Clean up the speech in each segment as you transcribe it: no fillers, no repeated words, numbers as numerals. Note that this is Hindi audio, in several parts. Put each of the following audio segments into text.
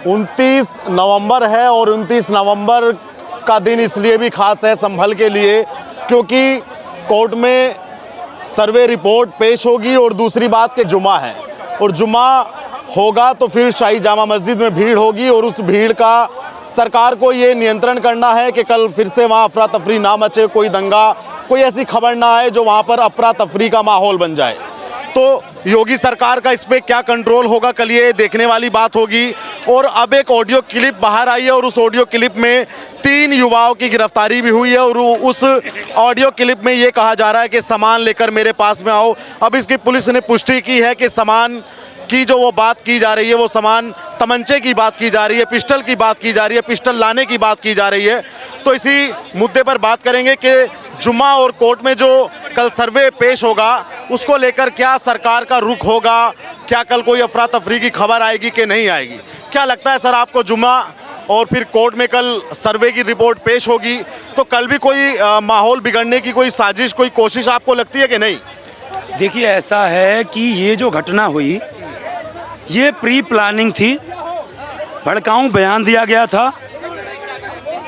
29 नवंबर है और 29 नवंबर का दिन इसलिए भी खास है संभल के लिए क्योंकि कोर्ट में सर्वे रिपोर्ट पेश होगी और दूसरी बात कि जुमा है और जुमा होगा तो फिर शाही जामा मस्जिद में भीड़ होगी और उस भीड़ का सरकार को ये नियंत्रण करना है कि कल फिर से वहाँ अफरा तफरी ना मचे, कोई दंगा, कोई ऐसी खबर ना आए जो वहाँ पर अफरा तफरी का माहौल बन जाए। तो योगी सरकार का इस पर क्या कंट्रोल होगा कल ये देखने वाली बात होगी। और अब एक ऑडियो क्लिप बाहर आई है और उस ऑडियो क्लिप में 3 युवाओं की गिरफ्तारी भी हुई है और उस ऑडियो क्लिप में ये कहा जा रहा है कि सामान लेकर मेरे पास में आओ। अब इसकी पुलिस ने पुष्टि की है कि सामान की जो वो बात की जा रही है वो सामान तमंचे की बात की जा रही है, पिस्टल की बात की जा रही है, पिस्टल लाने की बात की जा रही है। तो इसी मुद्दे पर बात करेंगे कि जुम्मा और कोर्ट में जो कल सर्वे पेश होगा उसको लेकर क्या सरकार का रुख होगा, क्या कल कोई अफरा तफरी की खबर आएगी कि नहीं आएगी। क्या लगता है सर आपको, जुम्मा और फिर कोर्ट में कल सर्वे की रिपोर्ट पेश होगी तो कल भी कोई माहौल बिगड़ने की कोई साजिश, कोई कोशिश आपको लगती है कि नहीं? देखिए, ऐसा है कि ये जो घटना हुई ये प्री प्लानिंग थी, भड़काऊ बयान दिया गया था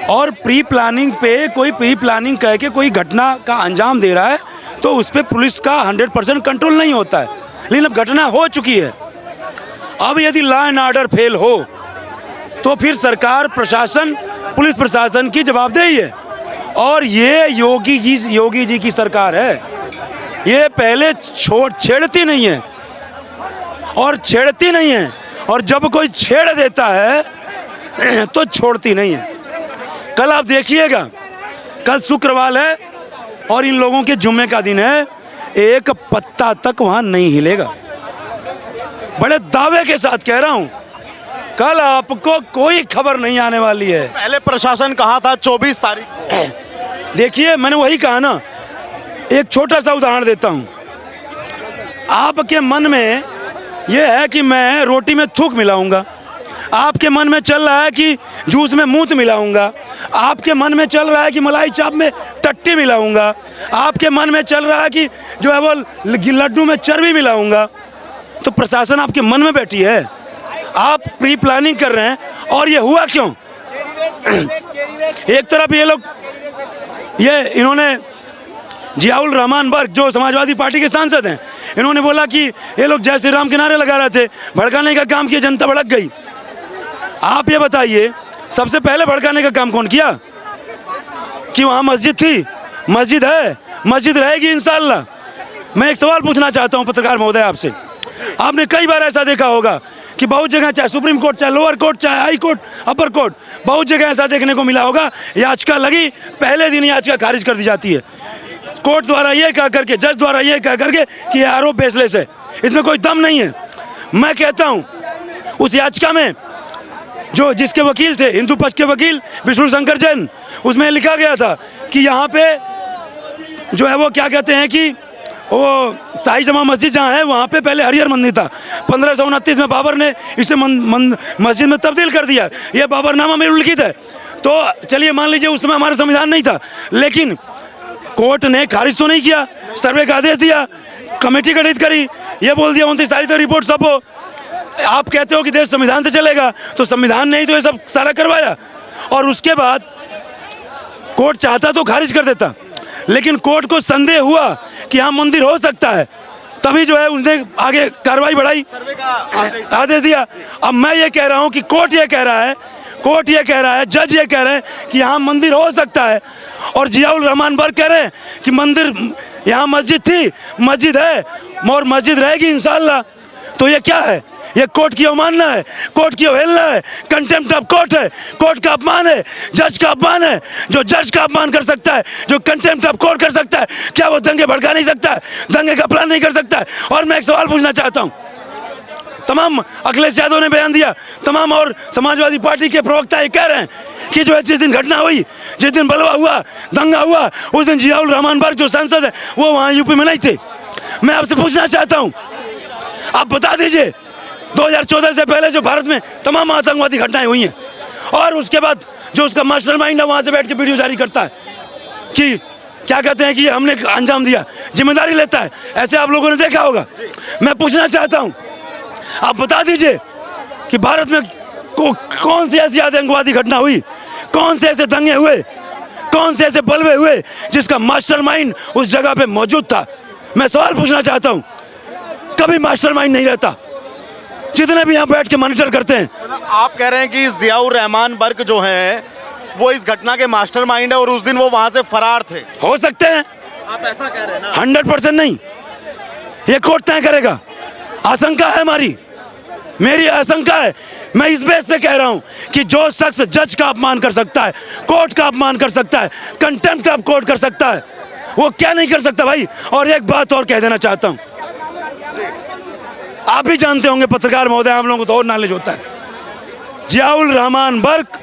और प्री प्लानिंग पे कोई प्री प्लानिंग कह के कोई घटना का अंजाम दे रहा है तो उस पर पुलिस का 100% कंट्रोल नहीं होता है। लेकिन अब घटना हो चुकी है, अब यदि लॉ एंड ऑर्डर फेल हो तो फिर सरकार, प्रशासन, पुलिस प्रशासन की जवाबदेही है। और ये योगी जी की सरकार है, ये पहले छेड़ती नहीं है और छेड़ती नहीं है और जब कोई छेड़ देता है तो छोड़ती नहीं है। कल आप देखिएगा, कल शुक्रवार है और इन लोगों के जुम्मे का दिन है, एक पत्ता तक वहां नहीं हिलेगा। बड़े दावे के साथ कह रहा हूं, कल आपको कोई खबर नहीं आने वाली है। पहले प्रशासन कहा था 24 तारीख। देखिए, मैंने वही कहा ना, एक छोटा सा उदाहरण देता हूं। आपके मन में यह है कि मैं रोटी में थूक मिलाऊंगा, आपके मन में चल रहा है कि जूस में मूत मिलाऊंगा, आपके मन में चल रहा है कि मलाई चाप में टट्टी मिलाऊंगा, आपके मन में चल रहा है कि जो है वो लड्डू में चर्बी मिलाऊंगा। तो प्रशासन आपके मन में बैठी है, आप प्री प्लानिंग कर रहे हैं। और ये हुआ क्यों? एक तरफ ये लोग, इन्होंने जियाउल रहमान बर्क जो समाजवादी पार्टी के सांसद हैं, इन्होंने बोला कि ये लोग जय श्री राम के नारे लगा रहे थे, भड़काने का काम किया, जनता भड़क गई। आप ये बताइए, सबसे पहले भड़काने का काम कौन किया? कि वहाँ मस्जिद थी, मस्जिद है, मस्जिद रहेगी इंशाअल्लाह। मैं एक सवाल पूछना चाहता हूँ पत्रकार महोदय आपसे। आपने कई बार ऐसा देखा होगा कि बहुत जगह, चाहे सुप्रीम कोर्ट, चाहे लोअर कोर्ट, चाहे हाई कोर्ट, अपर कोर्ट, बहुत जगह ऐसा देखने को मिला होगा, याचिका लगी, पहले दिन याचिका खारिज कर दी जाती है, कोर्ट द्वारा ये कह करके, जज द्वारा ये कह करके कि ये आरोप बेसलेस है, इसमें कोई दम नहीं है। मैं कहता हूँ उस याचिका में जिसके वकील थे, हिंदू पक्ष के वकील विष्णु शंकर जैन, उसमें लिखा गया था कि यहाँ पे जो है वो क्या कहते हैं कि वो शाही जमा मस्जिद जहाँ है वहाँ पे पहले हरिहर मंदिर था, 1529 में बाबर ने इसे मस्जिद में तब्दील कर दिया। ये बाबरनामा में उल्लिखित है। तो चलिए मान लीजिए उस समय हमारा संविधान नहीं था, लेकिन कोर्ट ने खारिज तो नहीं किया, सर्वे का आदेश दिया, कमेटी गठित करी, ये बोल दिया 29 तारीख तक रिपोर्ट सब हो। आप कहते हो कि देश संविधान से चलेगा, तो संविधान नहीं तो ये सब सारा करवाया। और उसके बाद कोर्ट चाहता तो खारिज कर देता, लेकिन कोर्ट को संदेह हुआ कि यहाँ मंदिर हो सकता है, तभी जो है उसने आगे कार्रवाई बढ़ाई, आदेश दिया। अब मैं ये कह रहा हूँ कि कोर्ट ये कह रहा है, जज ये कह रहे हैं कि यहाँ मंदिर हो सकता है, और जियाउल रहमान बर्क कह रहे हैं कि मंदिर, यहाँ मस्जिद थी, मस्जिद है और मस्जिद रहेगी इंशाअल्लाह। तो ये क्या है? ये कोर्ट की अवमानना है, कोर्ट की अवहेलना है, कंटेम्प्ट ऑफ कोर्ट है, कोर्ट का अपमान है, जज का अपमान है। जो जज का अपमान कर सकता है, जो कंटेम्प्ट ऑफ कोर्ट कर सकता है, क्या वो दंगे भड़का नहीं सकता है, दंगे का प्लान नहीं कर सकता है? और मैं एक सवाल पूछना चाहता हूँ, तमाम अखिलेश यादव ने बयान दिया, तमाम और समाजवादी पार्टी के प्रवक्ता ये कह रहे हैं कि जो है जिस दिन घटना हुई, जिस दिन बलवा हुआ, दंगा हुआ, उस दिन जियाउल रहमान बर्क जो सांसद है वो वहाँ यूपी में नहीं थे। मैं आपसे पूछना चाहता हूँ, आप बता दीजिए 2014 से पहले जो भारत में तमाम आतंकवादी घटनाएं हुई हैं, और उसके बाद जो उसका मास्टरमाइंड है वहाँ से बैठ के वीडियो जारी करता है कि क्या कहते हैं कि हमने अंजाम दिया, जिम्मेदारी लेता है, ऐसे आप लोगों ने देखा होगा। मैं पूछना चाहता हूँ, आप बता दीजिए कि भारत में कौन सी ऐसी आतंकवादी घटना हुई, कौन से ऐसे दंगे हुए, कौन से ऐसे बलवे हुए जिसका मास्टरमाइंड उस जगह पे मौजूद था? मैं सवाल पूछना चाहता हूं, कभी मास्टरमाइंड नहीं रहता, जितने भी यहाँ बैठ के मॉनिटर करते हैं। आप कह रहे हैं कि जियाउर रहमान बर्क जो है वो इस घटना के मास्टरमाइंड है और उस दिन वो वहां से फरार थे? हो सकते हैं, आप ऐसा कह रहे हैं ना? 100% नहीं, ये कोर्ट तय करेगा। आशंका है हमारी, मेरी आशंका है, मैं इस बेस पे कह रहा हूं कि जो शख्स जज का अपमान कर सकता है, कोर्ट का अपमान कर सकता है, कंटेम्प्ट ऑफ कोर्ट कर सकता है, वो क्या नहीं कर सकता भाई। और एक बात और कह देना चाहता हूं, आप भी जानते होंगे पत्रकार महोदय, हम लोगों को तो और नॉलेज होता है, जियाउल रहमान बर्क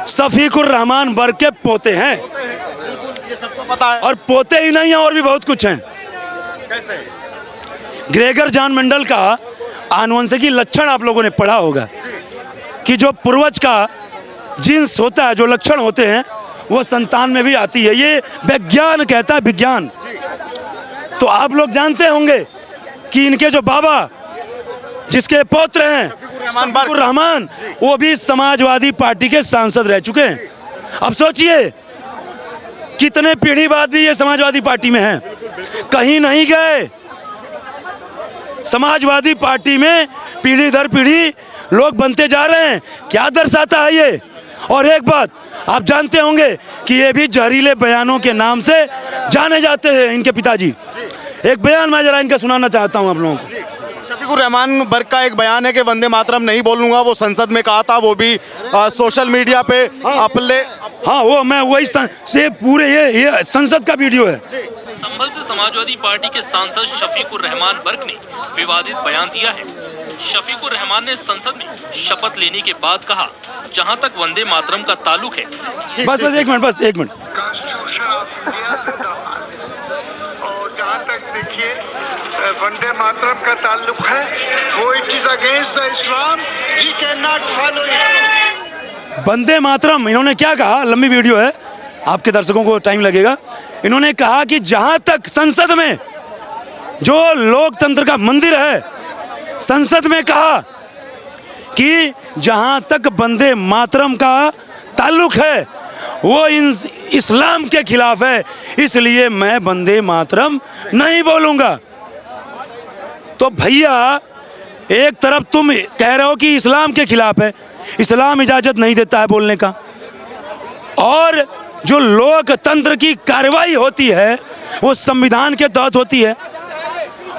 शफीकुर रहमान बर्क के पोते हैं। ये सबको पता है। और पोते ही नहीं है, और भी बहुत कुछ हैं। कैसे? ग्रेगर जॉन मेंडल का आनुवंशिकी लक्षण आप लोगों ने पढ़ा होगा कि जो पूर्वज का जीन्स होता है, जो लक्षण होते हैं, वो संतान में भी आती है। ये विज्ञान कहता है, विज्ञान। तो आप लोग जानते होंगे कि इनके जो बाबा, जिसके पौत्र हैं शफीकुर रहमान, वो भी समाजवादी पार्टी के सांसद रह चुके हैं। अब सोचिए कितने पीढ़ी बाद भी ये समाजवादी पार्टी में हैं, कहीं नहीं गए। समाजवादी पार्टी में पीढ़ी दर पीढ़ी लोग बनते जा रहे हैं, क्या दर्शाता है ये? और एक बात आप जानते होंगे कि ये भी जहरीले बयानों के नाम से जाने जाते हैं इनके पिताजी। एक बयान मैं जरा इनका सुनाना चाहता हूं आप लोगों को। शफीकुर रहमान बर्क का एक बयान है कि वंदे मातरम नहीं बोलूंगा, वो संसद में कहा था, वो भी सोशल मीडिया पे अपने। हाँ, वो मैं वही से पूरे ये संसद का वीडियो है। संभल से समाजवादी पार्टी के सांसद शफीकुर रहमान बर्क ने विवादित बयान दिया है। शफीकुर रहमान ने संसद में शपथ लेने के बाद कहा, जहां तक वंदे मातरम का ताल्लुक है। बस एक मिनट, बस एक मिनट। और जहाँ तक देखिए वंदे मातरम का ताल्लुक है, वो it is against the Islam, we can not follow it. Vande Mataram, इन्होंने क्या कहा, लंबी वीडियो है, आपके दर्शकों को टाइम लगेगा। इन्होंने कहा कि जहां तक संसद में जो लोकतंत्र का मंदिर है, संसद में कहा कि जहां तक वंदे मातरम का ताल्लुक है वो इस्लाम के खिलाफ है, इसलिए मैं वंदे मातरम नहीं बोलूंगा। तो भैया, एक तरफ तुम कह रहे हो कि इस्लाम के खिलाफ है, इस्लाम इजाजत नहीं देता है बोलने का, और जो लोकतंत्र की कार्रवाई होती है वो संविधान के तहत होती है।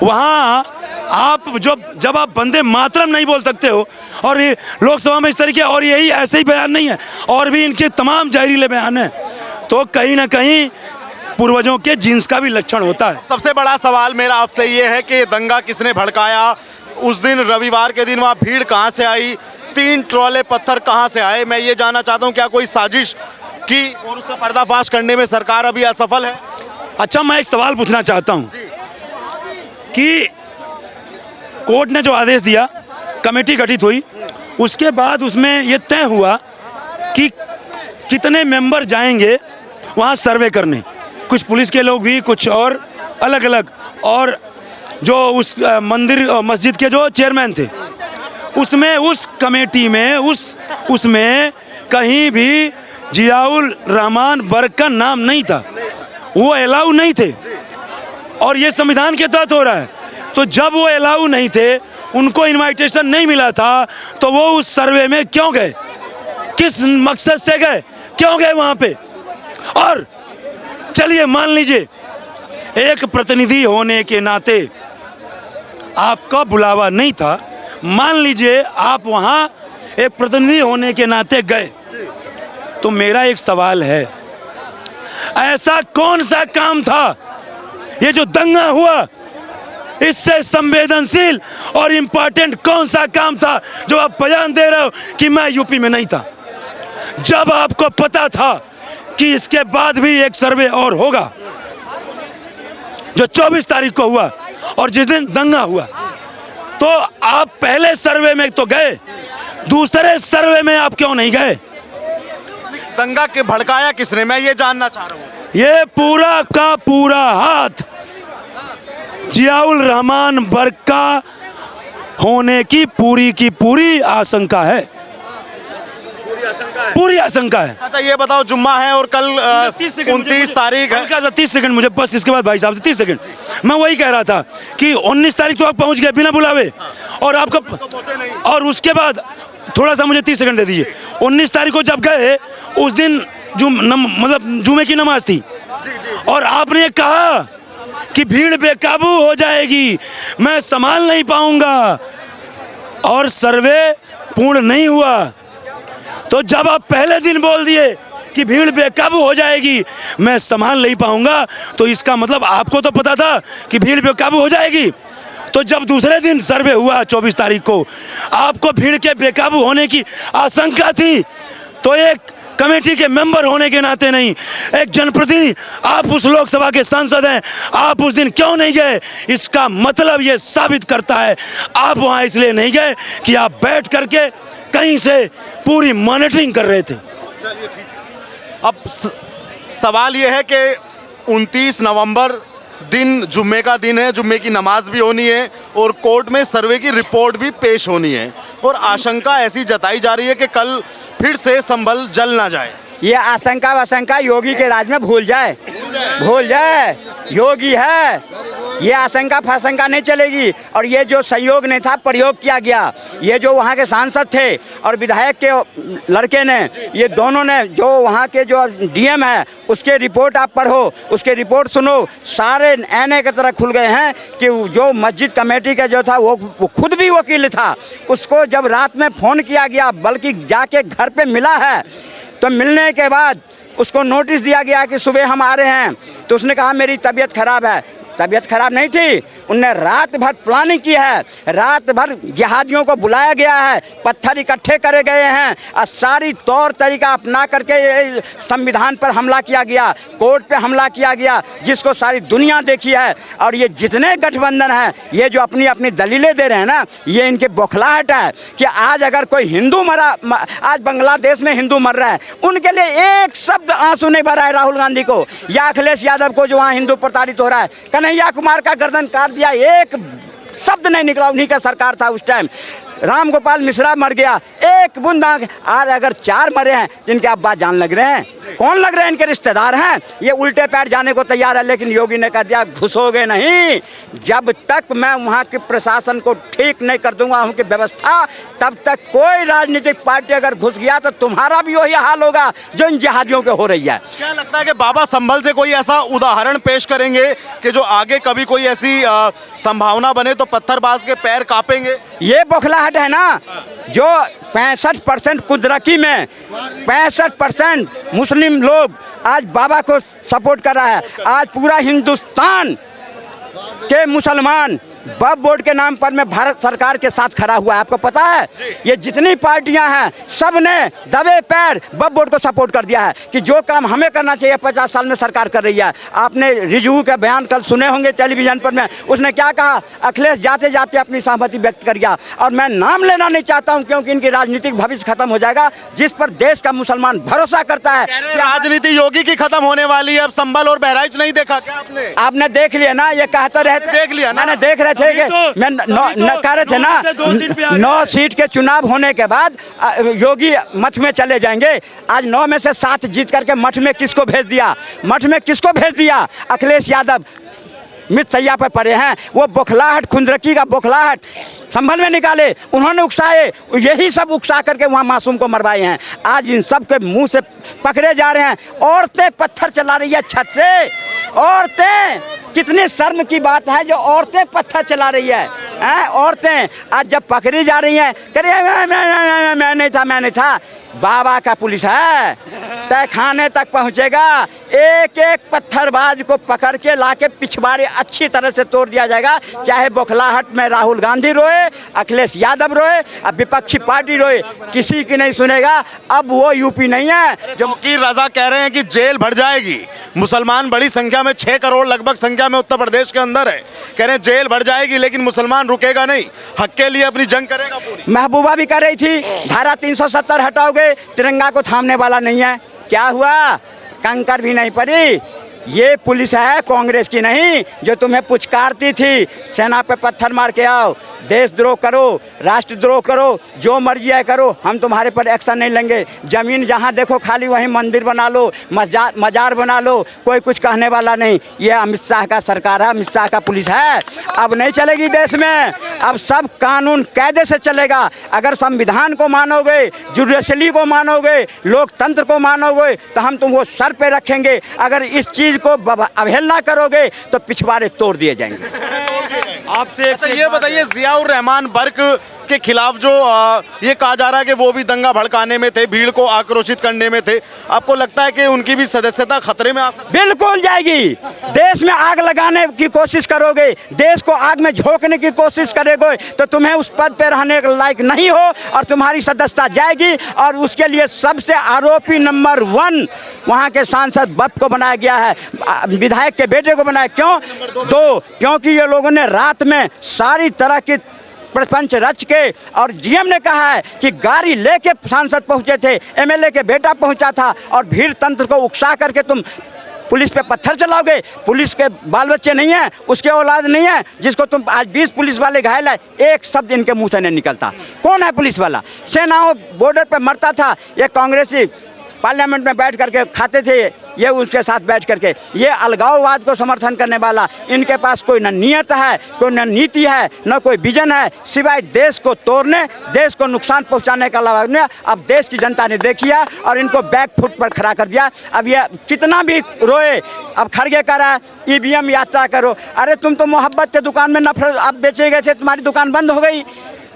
वहाँ आप जब आप वंदे मातरम नहीं बोल सकते हो, और ये लोकसभा में इस तरीके, और यही ऐसे ही बयान नहीं है, और भी इनके तमाम जहरीले बयान हैं, तो कहीं ना कहीं पूर्वजों के जीन्स का भी लक्षण होता है। सबसे बड़ा सवाल मेरा आपसे ये है कि दंगा किसने भड़काया? उस दिन रविवार के दिन वहाँ भीड़ कहाँ से आई? 3 ट्रॉले पत्थर कहाँ से आए? मैं ये जानना चाहता हूँ, क्या कोई साजिश की और उसका पर्दाफाश करने में सरकार अभी असफल है? अच्छा, मैं एक सवाल पूछना चाहता हूँ कि कोर्ट ने जो आदेश दिया, कमेटी गठित हुई, उसके बाद उसमें ये तय हुआ कि कितने मेंबर जाएंगे वहाँ सर्वे करने, कुछ पुलिस के लोग भी, कुछ और अलग अलग, और जो उस मंदिर मस्जिद के जो चेयरमैन थे, उसमें उस कमेटी में उसमें कहीं भी जियाउल रहमान बर्क का नाम नहीं था, वो अलाउ नहीं थे, और ये संविधान के तहत हो रहा है। तो जब वो अलाउ नहीं थे, उनको इनविटेशन नहीं मिला था, तो वो उस सर्वे में क्यों गए, किस मकसद से गए, क्यों गए वहाँ पे? और चलिए मान लीजिए एक प्रतिनिधि होने के नाते आपका बुलावा नहीं था, मान लीजिए आप वहाँ एक प्रतिनिधि होने के नाते गए, तो मेरा एक सवाल है, ऐसा कौन सा काम था ये जो दंगा हुआ, इससे संवेदनशील और इम्पोर्टेंट कौन सा काम था जो आप बयान दे रहे हो कि मैं यूपी में नहीं था, जब आपको पता था कि इसके बाद भी एक सर्वे और होगा, जो 24 तारीख को हुआ और जिस दिन दंगा हुआ? तो आप पहले सर्वे में तो गए, दूसरे सर्वे में आप क्यों नहीं गए? दंगा के भड़काया किसने, मैं ये जानना चाह रहा हूँ। ये पूरा का पूरा हाथ जियाउल रहमान बर्क का होने की पूरी आशंका है। पूरी आशंका है। अच्छा ये बताओ, जुम्मा है और कल 29 तारीख है। 30 सेकंड मुझे बस, इसके बाद भाई साहब से 30 सेकंड। मैं वही कह रहा था कि 19 तारीख तो आप पहुंच गए बिना बुलावे, और आपका, और उसके बाद थोड़ा सा मुझे 30 सेकंड दे दीजिए। 19 तारीख को जब गए उस दिन मतलब जुमे की नमाज थी, और आपने कहा कि भीड़ बेकाबू हो जाएगी, मैं संभाल नहीं पाऊंगा, और सर्वे पूर्ण नहीं हुआ। तो जब आप पहले दिन बोल दिए कि भीड़ बेकाबू हो जाएगी, मैं संभाल नहीं पाऊंगा, तो इसका मतलब आपको तो पता था कि भीड़ बेकाबू हो जाएगी। तो जब दूसरे दिन सर्वे हुआ 24 तारीख को, आपको भीड़ के बेकाबू होने की आशंका थी, तो एक कमेटी के मेंबर होने के नाते नहीं, एक जनप्रतिनिधि, आप उस लोकसभा के सांसद हैं, आप उस दिन क्यों नहीं गए? इसका मतलब ये साबित करता है आप वहां इसलिए नहीं गए कि आप बैठ करके कहीं से पूरी मॉनिटरिंग कर रहे थे। चलिए ठीक। अब सवाल ये है कि 29 नवंबर दिन जुम्मे का दिन है, जुम्मे की नमाज भी होनी है और कोर्ट में सर्वे की रिपोर्ट भी पेश होनी है, और आशंका ऐसी जताई जा रही है कि कल फिर से संभल जल ना जाए। ये आशंका योगी के राज में भूल जाए, योगी है, ये आशंका फाशंका नहीं चलेगी। और ये जो संयोग नहीं था, प्रयोग किया गया, ये जो वहाँ के सांसद थे और विधायक के लड़के ने, ये दोनों ने, जो वहाँ के जो डीएम है उसके रिपोर्ट आप पढ़ो, उसके रिपोर्ट सुनो, सारे ऐने की तरह खुल गए हैं कि जो मस्जिद कमेटी का जो था वो खुद भी वकील था, उसको जब रात में फ़ोन किया गया, बल्कि जाके घर पे मिला है, तो मिलने के बाद उसको नोटिस दिया गया कि सुबह हम आ रहे हैं, तो उसने कहा मेरी तबीयत खराब है। तबीयत खराब नहीं थी, उनने रात भर प्लानिंग की है, रात भर जिहादियों को बुलाया गया है, पत्थर इकट्ठे करे गए हैं, और सारी तौर तरीका अपना करके संविधान पर हमला किया गया, कोर्ट पे हमला किया गया, जिसको सारी दुनिया देखी है। और ये जितने गठबंधन हैं, ये जो अपनी अपनी दलीलें दे रहे हैं ना, ये इनके बौखलाहट है कि आज अगर कोई हिंदू आज बांग्लादेश में हिंदू मर रहा है, उनके लिए एक शब्द आंसू नहीं भरा है राहुल गांधी को या अखिलेश यादव को, जो वहाँ हिंदू प्रताड़ित हो रहा है। कन्हैया कुमार का गर्दन काट दिया, एक शब्द नहीं निकला, उन्हीं का सरकार था उस टाइम। राम गोपाल मिश्रा मर गया, एक बूंद आंख। आज अगर 4 मरे हैं जिनके अब्बा जान लग रहे हैं, कौन लग रहे हैं? इनके रिश्तेदार हैं। ये उल्टे पैर जाने को तैयार है, लेकिन योगी ने कह दिया घुसोगे नहीं, जब तक मैं वहाँ के प्रशासन को ठीक नहीं कर दूंगा, उनकी व्यवस्था, तब तक कोई राजनीतिक पार्टी अगर घुस गया तो तुम्हारा भी वही हाल होगा जो इन जिहादियों के हो रही है। क्या लगता है कि बाबा संभल से कोई ऐसा उदाहरण पेश करेंगे कि जो आगे कभी कोई ऐसी संभावना बने तो पत्थरबाज के पैर कांपेंगे? ये बौखलाहट है ना, जो 65% कुदरती में 65% मुस्लिम लोग आज बाबा को सपोर्ट कर रहा है। आज पूरा हिंदुस्तान के मुसलमान वक्फ बोर्ड के नाम पर में भारत सरकार के साथ खड़ा हुआ है। आपको पता है, ये जितनी पार्टियां हैं सब ने दबे पैर वक्फ बोर्ड को सपोर्ट कर दिया है कि जो काम हमें करना चाहिए 50 साल में सरकार कर रही है। आपने रिजू के बयान कल सुने होंगे टेलीविजन पर में, उसने क्या कहा? अखिलेश जाते जाते अपनी सहमति व्यक्त कर गया, और मैं नाम लेना नहीं चाहता हूं क्योंकि इनकी राजनीतिक भविष्य खत्म हो जाएगा, जिस पर देश का मुसलमान भरोसा करता है। राजनीति योगी की खत्म होने वाली है, अब संभल और बहराइच नहीं देखा क्या आपने? आपने देख लिया ना, ये कहते रहते, देख लिया ना, मैंने देख रहे थे कि मैं कह रहे थे ना 9 सीट के चुनाव होने के बाद योगी मठ में चले जाएंगे। आज 9 में से 7 जीत करके मठ में किसको भेज दिया? मठ में किसको भेज दिया? अखिलेश यादव मित सैया पर पड़े हैं। वो बौखलाहट, खुंदरकी का बौखलाहट संभल में निकाले, उन्होंने उकसाए, यही सब उकसा करके वहाँ मासूम को मरवाए हैं। आज इन सब के मुंह से पकड़े जा रहे हैं। औरतें पत्थर चला रही है छत से, औरतें, कितनी शर्म की बात है जो औरतें पत्थर चला रही है। औरतें आज जब पकड़ी जा रही हैं, करिए मैं नहीं था। बाबा का पुलिस है, तय खाने तक पहुंचेगा, एक एक पत्थरबाज को पकड़ के लाके पिछवाड़े अच्छी तरह से तोड़ दिया जाएगा। चाहे बौखलाहट में राहुल गांधी रोए, अखिलेश यादव रोए, अब विपक्षी पार्टी रोए, किसी की नहीं सुनेगा। अब वो यूपी नहीं है जो कि रजा कह रहे हैं कि जेल भर जाएगी। मुसलमान बड़ी संख्या में, 6 करोड़ लगभग संख्या में उत्तर प्रदेश के अंदर है, कह रहे हैं जेल भर जाएगी, लेकिन मुसलमान रुकेगा नहीं, हक के लिए अपनी जंग करेगा पूरी। महबूबा भी कर रही थी, धारा 370 हटाओगे, तिरंगा को थामने वाला नहीं है। क्या हुआ? कंकर भी नहीं पड़ी। ये पुलिस है कांग्रेस की नहीं, जो तुम्हें पुचकारती थी सेना पे पत्थर मार के आओ। देशद्रोह करो, राष्ट्रद्रोह करो, जो मर्जी है करो, हम तुम्हारे पर एक्शन नहीं लेंगे। ज़मीन जहाँ देखो खाली वहीं मंदिर बना लो, मजार बना लो, कोई कुछ कहने वाला नहीं। ये अमित शाह का सरकार है, अमित शाह का पुलिस है। अब नहीं चलेगी देश में, अब सब कानून कायदे से चलेगा। अगर संविधान को मानोगे, जुडिशरी को मानोगे, लोकतंत्र को मानोगे तो हम तुमको सर पे रखेंगे। अगर इस चीज़ को अवहेलना करोगे तो पिछवाड़े तोड़ दिए जाएंगे। आपसे अच्छा ये बताइए, जियाउर रहमान बर्क के खिलाफ जो ये कहा जा रहा है कि वो भी दंगा भड़काने में थे, भीड़ को आक्रोशित करने में थे, आपको लगता है कि उनकी भी सदस्यता खतरे में आ सकती है? बिल्कुल जाएगी। देश में आग लगाने की कोशिश करोगे, देश को आग में झोंकने की कोशिश करोगे तो तुम्हें उस पद पे रहने के लायक नहीं हो और तुम्हारी सदस्यता जाएगी। और उसके लिए सबसे आरोपी नंबर 1 वहाँ के सांसद बप को बनाया गया है, विधायक के बेटे को बनाया। क्यों? 2, क्योंकि ये लोगों ने रात में सारी तरह की प्रपंच रच के, और जीएम ने कहा है कि गाड़ी लेके सांसद पहुंचे थे, एमएलए के बेटा पहुंचा था, और भीड़ तंत्र को उकसा करके तुम पुलिस पे पत्थर चलाओगे। पुलिस के बाल बच्चे नहीं हैं, उसके औलाद नहीं है जिसको तुम आज 20 पुलिस वाले घायल है, एक शब्द इनके मुंह से नहीं निकलता। कौन है पुलिस वाला? सेनाओं बॉर्डर पे मरता था, ये कांग्रेसी पार्लियामेंट में बैठ करके खाते थे, ये उसके साथ बैठ करके, ये अलगाववाद को समर्थन करने वाला। इनके पास कोई न नियत है, कोई न नीति है, न कोई विजन है, सिवाय देश को तोड़ने, देश को नुकसान पहुंचाने का अलावा। अब देश की जनता ने देखी है और इनको बैक फुट पर खड़ा कर दिया। अब ये कितना भी रोए, अब खड़गे कर रहा है ईवीएम यात्रा करो। अरे तुम तो मोहब्बत के दुकान में नफरत अब बेचे गए थे, तुम्हारी दुकान बंद हो गई,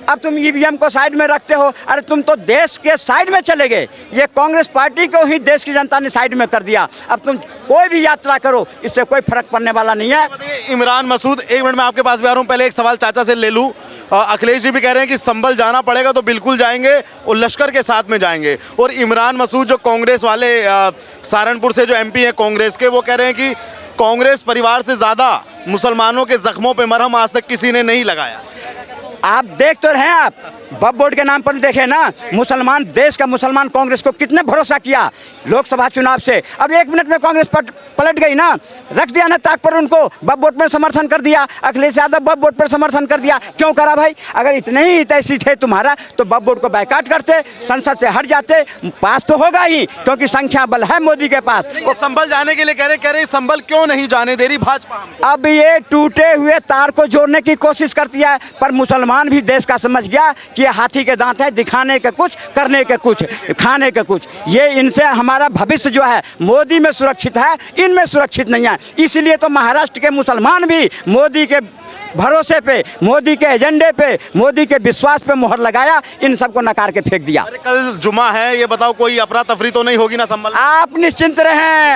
अब तुम ईवीएम को साइड में रखते हो। अरे तुम तो देश के साइड में चले गए, ये कांग्रेस पार्टी को ही देश की जनता ने साइड में कर दिया। अब तुम कोई भी यात्रा करो, इससे कोई फर्क पड़ने वाला नहीं है। इमरान मसूद, 1 मिनट में आपके पास भी आ रहा हूँ, पहले एक सवाल चाचा से ले लूँ। अखिलेश जी भी कह रहे हैं कि संभल जाना पड़ेगा तो बिल्कुल जाएंगे और लश्कर के साथ में जाएंगे, और इमरान मसूद जो कांग्रेस वाले सहारनपुर से जो MP हैं कांग्रेस के, वो कह रहे हैं कि कांग्रेस परिवार से ज़्यादा मुसलमानों के जख्मों पर मरहम आज तक किसी ने नहीं लगाया। आप देख तो रहे हैं, आप वक्फ बोर्ड के नाम पर देखे ना, मुसलमान देश का मुसलमान कांग्रेस को कितने भरोसा किया लोकसभा चुनाव से। अब 1 मिनट में कांग्रेस पलट गई ना, रख दिया ना ताक पर उनको, वक्फ बोर्ड पर समर्थन कर दिया, अखिलेश यादव वक्फ बोर्ड पर समर्थन कर दिया। क्यों करा भाई? अगर इतने ही हितैषी थे तुम्हारा तो वक्फ बोर्ड को बायकाट करते, संसद से हट जाते, पास तो होगा ही, क्योंकि संख्या बल है मोदी के पास। वो संभल जाने के लिए कह रहे संभल क्यों नहीं जाने दे रही भाजपा हमको? अब ये टूटे हुए तार को जोड़ने की कोशिश करती है, पर मुसलमान भी देश का समझ गया कि ये हाथी के दांत है, दिखाने के कुछ, करने के कुछ, खाने के कुछ। ये इनसे हमारा भविष्य जो है मोदी में सुरक्षित है, इनमें सुरक्षित नहीं है। इसलिए तो महाराष्ट्र के मुसलमान भी मोदी के भरोसे पे, मोदी के एजेंडे पे, मोदी के विश्वास पे मोहर लगाया, इन सबको नकार के फेंक दिया। अरे कल जुमा है, ये बताओ कोई अफरा तफरी तो नहीं होगी ना संभल? आप निश्चिंत रहें,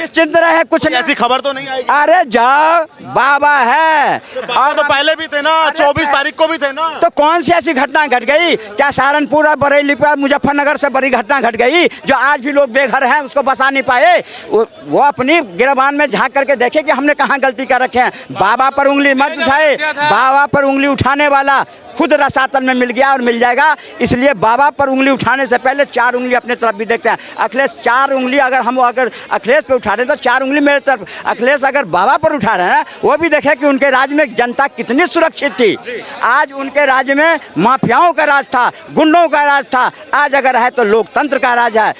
निश्चिंत रहें, कुछ ऐसी खबर तो नहीं आएगी। अरे जाओ, बाबा है, और तो पहले भी थे ना, 24 तारीख को भी थे ना। तो कौन सी ऐसी घटना घट गई? क्या सहारनपुर, बरेली पर, मुजफ्फरनगर से बड़ी घटना घट गई जो आज भी लोग बेघर हैं, उसको बसा नहीं पाए? वो अपनी गिरबान में झांक करके देखे कि हमने कहाँ गलती कर रखे हैं। बाबा पर उंगली मत उठाए, बाबा पर उंगली उठाने वाला खुद रसातल में मिल गया और मिल जाएगा। इसलिए बाबा पर उंगली उठाने से पहले 4 उंगली अपने तरफ भी देखते हैं। अखिलेश 4 उंगली अगर अखिलेश पे उठा रहे हैं तो 4 उंगली मेरे तरफ। अखिलेश अगर बाबा पर उठा रहे हैं, वो भी देखे कि उनके राज्य में जनता कितनी सुरक्षित थी। आज उनके राज्य में माफियाओं का राज था, गुंडों का राज था, आज अगर है तो लोकतंत्र का राज है,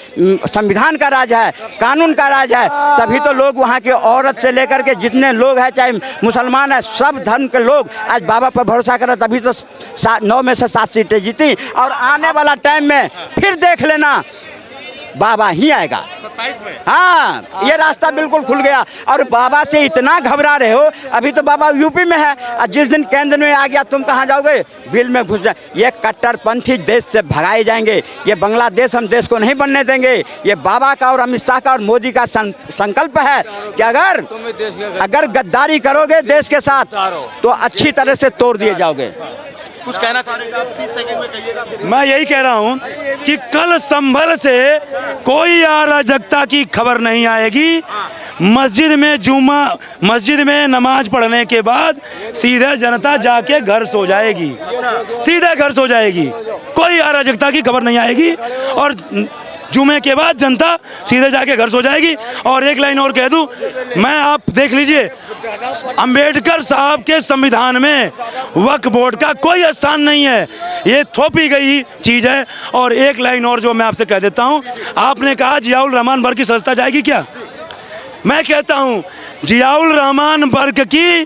संविधान का राज है, कानून का राज है। तभी तो लोग वहाँ के औरत से लेकर के जितने लोग हैं, चाहे मुसलमान है, सब धर्म के लोग आज बाबा पर भरोसा करें। तभी तो 9 में से 7 सीटें जीती, और आने वाला टाइम में फिर देख लेना बाबा ही आएगा 27 में। हाँ, ये रास्ता बिल्कुल खुल गया। और बाबा से इतना घबरा रहे हो, अभी तो बाबा यूपी में है, और जिस दिन केंद्र में आ गया तुम कहाँ जाओगे? बिल में घुस जाए। ये कट्टरपंथी देश से भगाए जाएंगे, ये बांग्लादेश हम देश को नहीं बनने देंगे। ये बाबा का और अमित शाह का और मोदी का संकल्प है कि अगर गद्दारी करोगे देश के साथ तो अच्छी तरह से तोड़ दिए जाओगे। कुछ कहना चाह रहे थे आप? 30 सेकंड में कहिएगा। मैं यही कह रहा हूं कि कल संभल से कोई अराजकता की खबर नहीं आएगी। मस्जिद में नमाज पढ़ने के बाद सीधे जनता जाके घर सो जाएगी, सीधे घर सो जाएगी, कोई अराजकता की खबर नहीं आएगी। और जुमे के बाद जनता सीधे जाके घर सो जाएगी। और एक लाइन और कह दूं, मैं, आप देख लीजिए, अंबेडकर साहब के संविधान में वक्फ बोर्ड का कोई स्थान नहीं है, ये थोपी गई चीज़ है। और एक लाइन और जो मैं आपसे कह देता हूं, आपने कहा जियाउल रहमान बर्क की सदस्यता जाएगी क्या? मैं कहता हूं जियाउल रहमान बर्क की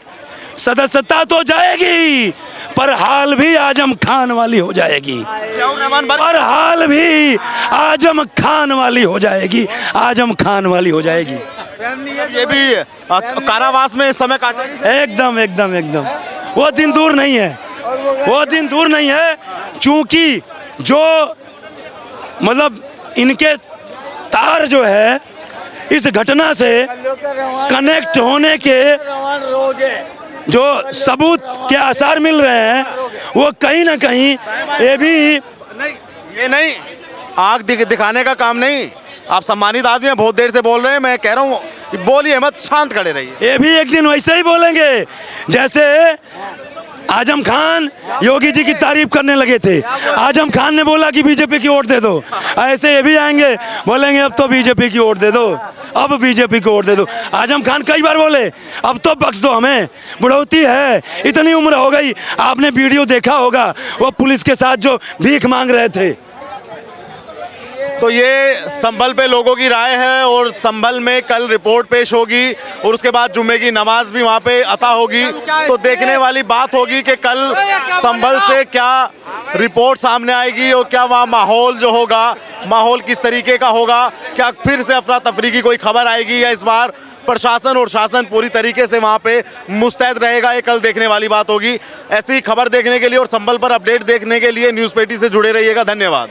सदस्यता तो जाएगी, पर हाल भी आजम खान वाली हो जाएगी। पर हाल भी आजम खान वाली हो जाएगी, आजम खान वाली हो जाएगी। ये भी कारावास में इस समय काटे। एकदम एकदम एकदम, वो दिन दूर नहीं है, वो दिन दूर नहीं है। चूंकि जो मतलब इनके तार जो है इस घटना से कनेक्ट होने के जो सबूत के आसार मिल रहे हैं, वो कहीं ना कहीं ये भी नहीं, ये नहीं, आग दिखाने का काम नहीं। आप सम्मानित आदमी हैं, बहुत देर से बोल रहे हैं, मैं कह रहा हूँ बोलिए मत, शांत खड़े रहिए। ये भी एक दिन वैसे ही बोलेंगे जैसे आजम खान योगी जी की तारीफ करने लगे थे। आजम खान ने बोला कि बीजेपी की वोट दे दो, ऐसे ये भी आएंगे बोलेंगे अब तो बीजेपी की वोट दे दो, अब बीजेपी को वोट दे दो। आजम खान कई बार बोले अब तो बख्श दो हमें, बुढ़ौती है, इतनी उम्र हो गई। आपने वीडियो देखा होगा, वो पुलिस के साथ जो भीख मांग रहे थे। तो ये संभल पे लोगों की राय है, और संभल में कल रिपोर्ट पेश होगी और उसके बाद जुम्मे की नमाज भी वहाँ पे अता होगी। तो देखने वाली बात होगी कि कल संभल से क्या रिपोर्ट सामने आएगी और क्या वहाँ माहौल जो होगा, माहौल किस तरीके का होगा, क्या फिर से अफरा तफरी की कोई खबर आएगी, या इस बार प्रशासन और शासन पूरी तरीके से वहाँ पे मुस्तैद रहेगा, ये कल देखने वाली बात होगी। ऐसी खबर देखने के लिए और संभल पर अपडेट देखने के लिए न्यूज़ पेटी से जुड़े रहिएगा। धन्यवाद।